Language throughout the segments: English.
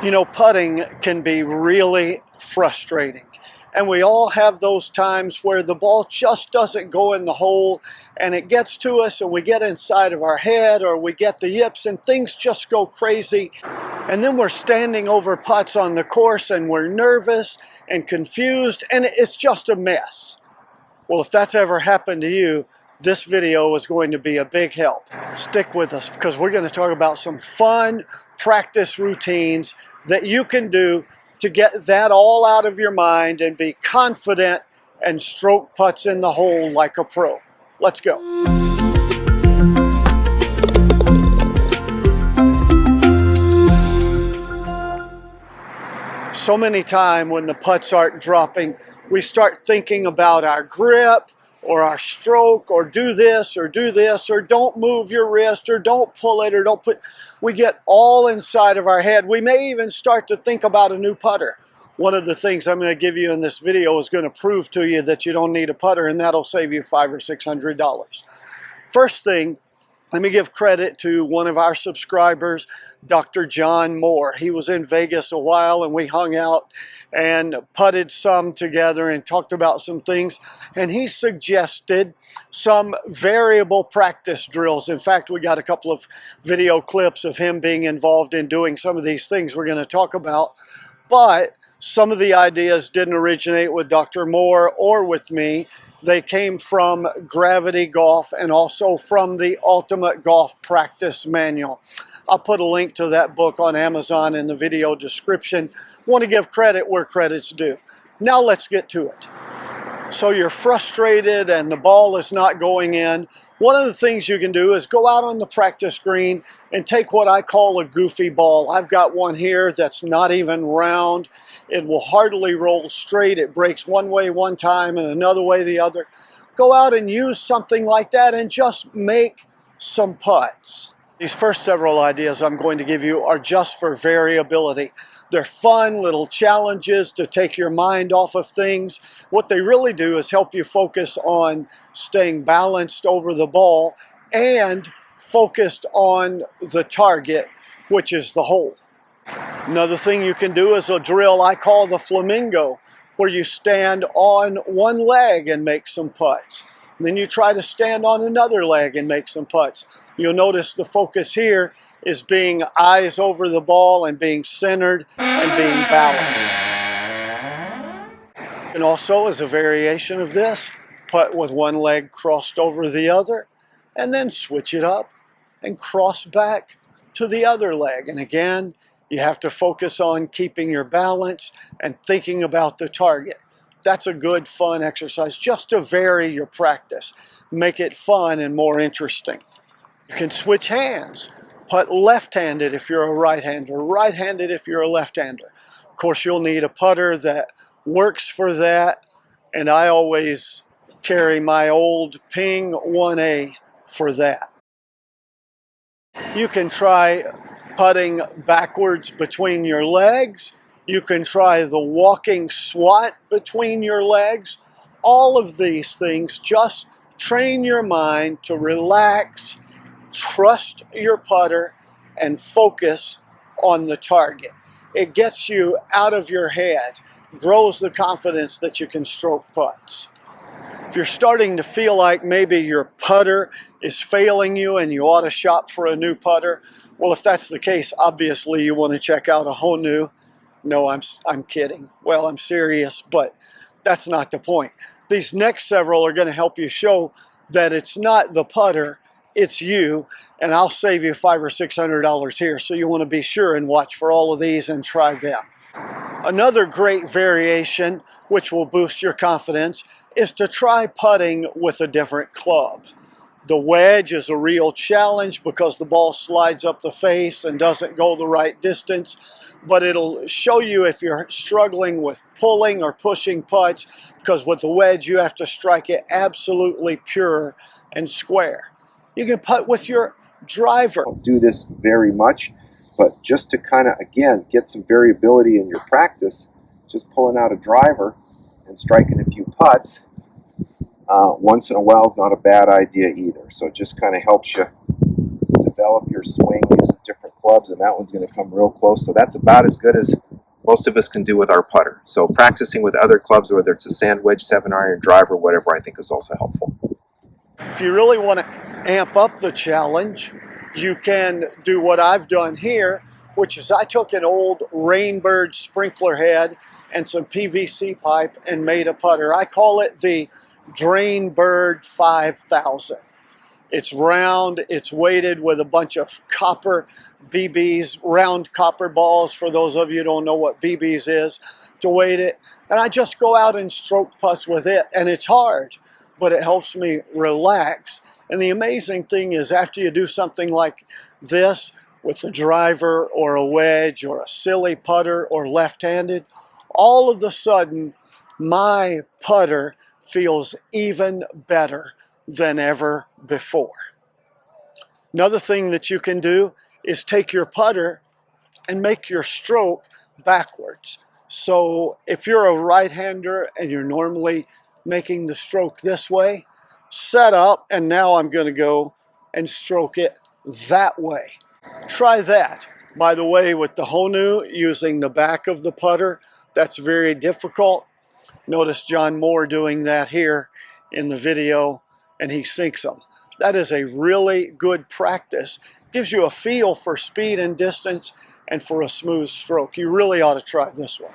You know, putting can be really frustrating. And we all have those times where the ball just doesn't go in the hole and it gets to us and we get inside of our head or we get the yips and things just go crazy. And then we're standing over putts on the course and we're nervous and confused and it's just a mess. Well, if that's ever happened to you, this video is going to be a big help. Stick with us because we're going to talk about some fun practice routines that you can do to get that all out of your mind and be confident and stroke putts in the hole like a pro. Let's go. So many times when the putts aren't dropping, we start thinking about our grip or our stroke or do this or don't move your wrist or don't pull it or don't put. We get all inside of our head. We may even start to think about a new putter. One of the things I'm going to give you in this video is going to prove to you that you don't need a putter, and that'll save you $500 or $600. First thing, let me give credit to one of our subscribers, Dr. John Moore. He was in Vegas a while and we hung out and putted some together and talked about some things. And he suggested some variable practice drills. In fact, we got a couple of video clips of him being involved in doing some of these things we're going to talk about. But some of the ideas didn't originate with Dr. Moore or with me. They came from Gravity Golf and also from the Ultimate Golf Practice Manual. I'll put a link to that book on Amazon in the video description. Want to give credit where credit's due. Now let's get to it. So you're frustrated and the ball is not going in. One of the things you can do is go out on the practice green and take what I call a goofy ball. I've got one here that's not even round. It will hardly roll straight. It breaks one way one time and another way the other. Go out and use something like that and just make some putts. These first several ideas I'm going to give you are just for variability. They're fun little challenges to take your mind off of things. What they really do is help you focus on staying balanced over the ball and focused on the target, which is the hole. Another thing you can do is a drill I call the Flamingo, where you stand on one leg and make some putts. And then you try to stand on another leg and make some putts. You'll notice the focus here is being eyes over the ball and being centered and being balanced. And also, as a variation of this, putt with one leg crossed over the other and then switch it up and cross back to the other leg. And again, you have to focus on keeping your balance and thinking about the target. That's a good, fun exercise just to vary your practice. Make it fun and more interesting. You can switch hands. Putt left-handed if you're a right-hander, right-handed if you're a left-hander. Of course, you'll need a putter that works for that, and I always carry my old Ping 1A for that. You can try putting backwards between your legs. You can try the walking swat between your legs. All of these things, just train your mind to relax, trust your putter, and focus on the target. It gets you out of your head, grows the confidence that you can stroke putts. If you're starting to feel like maybe your putter is failing you and you ought to shop for a new putter, well, if that's the case, obviously you want to check out a Honu. No, I'm kidding. Well, I'm serious, but that's not the point. These next several are going to help you show that it's not the putter, it's you, and I'll save you $500 or $600 here, so you want to be sure and watch for all of these and try them. Another great variation, which will boost your confidence, is to try putting with a different club. The wedge is a real challenge because the ball slides up the face and doesn't go the right distance, but it'll show you if you're struggling with pulling or pushing putts, because with the wedge you have to strike it absolutely pure and square. You can putt with your driver. I don't do this very much, but just to kind of, again, get some variability in your practice, just pulling out a driver and striking a few putts once in a while is not a bad idea either. So it just kind of helps you develop your swing, use a different clubs, and that one's going to come real close. So that's about as good as most of us can do with our putter. So practicing with other clubs, whether it's a sand wedge, 7-iron, driver, whatever, I think is also helpful. If you really want to amp up the challenge, you can do what I've done here, which is I took an old DrainBirds sprinkler head and some PVC pipe and made a putter. I call it the DrainBird 5000. It's round, it's weighted with a bunch of copper BBs, round copper balls, for those of you who don't know what BBs is, to weight it. And I just go out and stroke putts with it, and it's hard, but it helps me relax. And the amazing thing is, after you do something like this with a driver or a wedge or a silly putter or left-handed, all of a sudden my putter feels even better than ever before. Another thing that you can do is take your putter and make your stroke backwards. So if you're a right-hander and you're normally making the stroke this way, set up, and now I'm going to go and stroke it that way. Try that. By the way, with the Honu, using the back of the putter, that's very difficult. Notice John Moore doing that here in the video, and he sinks them. That is a really good practice. Gives you a feel for speed and distance and for a smooth stroke. You really ought to try this one.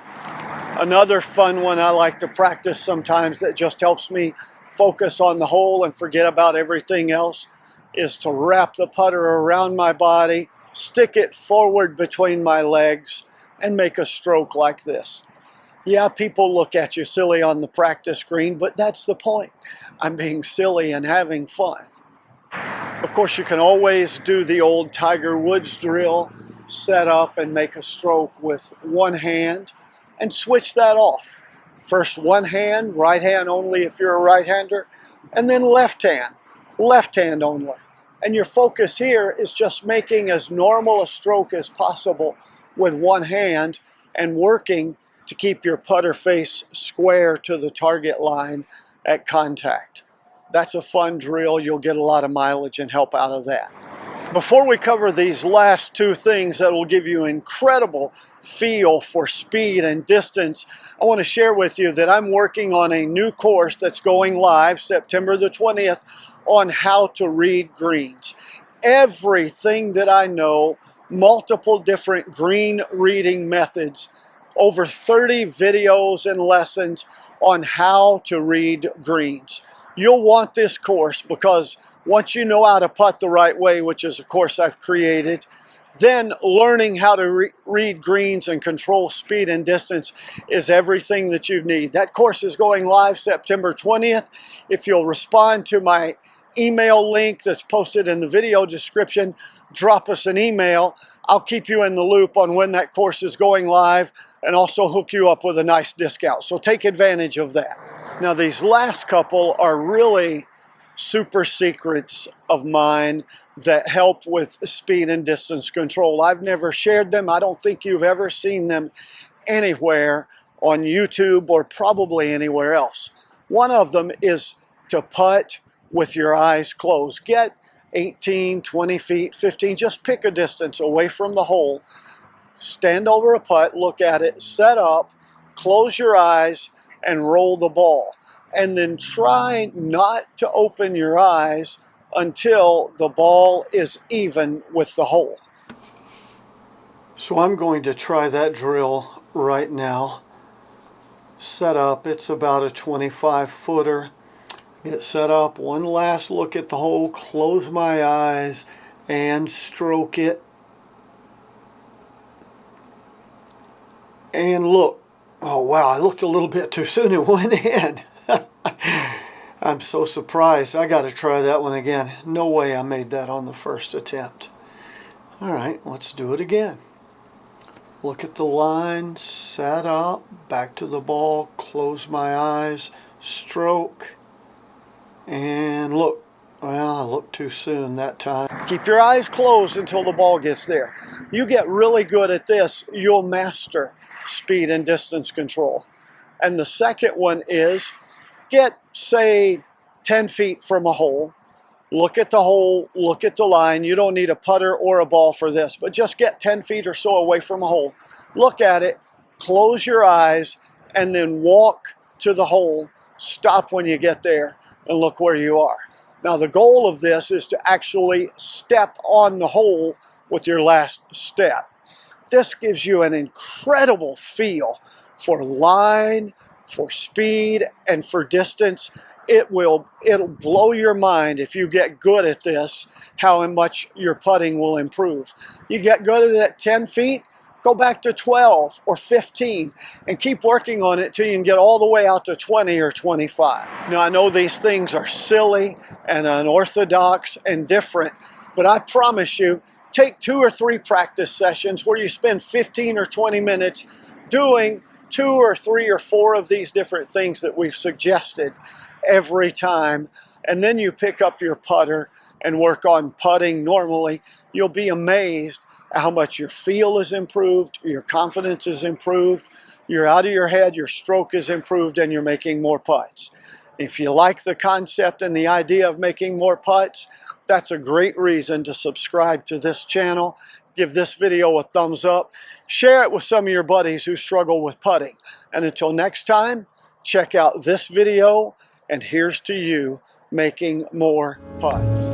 Another fun one I like to practice sometimes that just helps me focus on the hole and forget about everything else is to wrap the putter around my body, stick it forward between my legs, and make a stroke like this. Yeah, people look at you silly on the practice green, but that's the point. I'm being silly and having fun. Of course, you can always do the old Tiger Woods drill, set up and make a stroke with one hand, and switch that off. First one hand, right hand only if you're a right-hander, and then left hand only. And your focus here is just making as normal a stroke as possible with one hand and working to keep your putter face square to the target line at contact. That's a fun drill. You'll get a lot of mileage and help out of that. Before we cover these last two things that will give you incredible feel for speed and distance, I want to share with you that I'm working on a new course that's going live September the 20th on how to read greens. Everything that I know, multiple different green reading methods, over 30 videos and lessons on how to read greens. You'll want this course because once you know how to putt the right way, which is a course I've created, then learning how to read greens and control speed and distance is everything that you need. That course is going live September 20th. If you'll respond to my email link that's posted in the video description, drop us an email. I'll keep you in the loop on when that course is going live and also hook you up with a nice discount. So take advantage of that. Now, these last couple are really super secrets of mine that help with speed and distance control. I've never shared them. I don't think you've ever seen them anywhere on YouTube or probably anywhere else. One of them is to putt with your eyes closed. Get 18, 20 feet, 15, just pick a distance away from the hole. Stand over a putt, look at it, set up, close your eyes, and roll the ball. And then try not to open your eyes until the ball is even with the hole. So I'm going to try that drill right now. Set up, it's about a 25-footer. Get set up, one last look at the hole, close my eyes, and stroke it. And look. Oh wow, I looked a little bit too soon, it went in. I'm so surprised. I got to try that one again. No way I made that on the first attempt. All right, let's do it again. Look at the line, set up, back to the ball, close my eyes, stroke, and look. Well, I looked too soon that time. Keep your eyes closed until the ball gets there. You get really good at this, you'll master speed and distance control. And the second one is get, say, 10 feet from a hole, Look at the hole, look at the line. You don't need a putter or a ball for this, but just get 10 feet or so away from a hole. Look at it, close your eyes, and then walk to the hole. Stop when you get there and look where you are. Now the goal of this is to actually step on the hole with your last step. This gives you an incredible feel for line, for speed, and for distance. It'll blow your mind if you get good at this, how much your putting will improve. You get good at it at 10 feet, go back to 12 or 15 and keep working on it till you can get all the way out to 20 or 25. Now I know these things are silly and unorthodox and different, but I promise you, take 2 or 3 practice sessions where you spend 15 or 20 minutes doing 2 or 3 or 4 of these different things that we've suggested every time, and then you pick up your putter and work on putting normally. You'll be amazed at how much your feel is improved, your confidence is improved, you're out of your head, your stroke is improved, and you're making more putts. If you like the concept and the idea of making more putts, that's a great reason to subscribe to this channel. Give this video a thumbs up. Share it with some of your buddies who struggle with putting. And until next time, check out this video, and here's to you making more putts.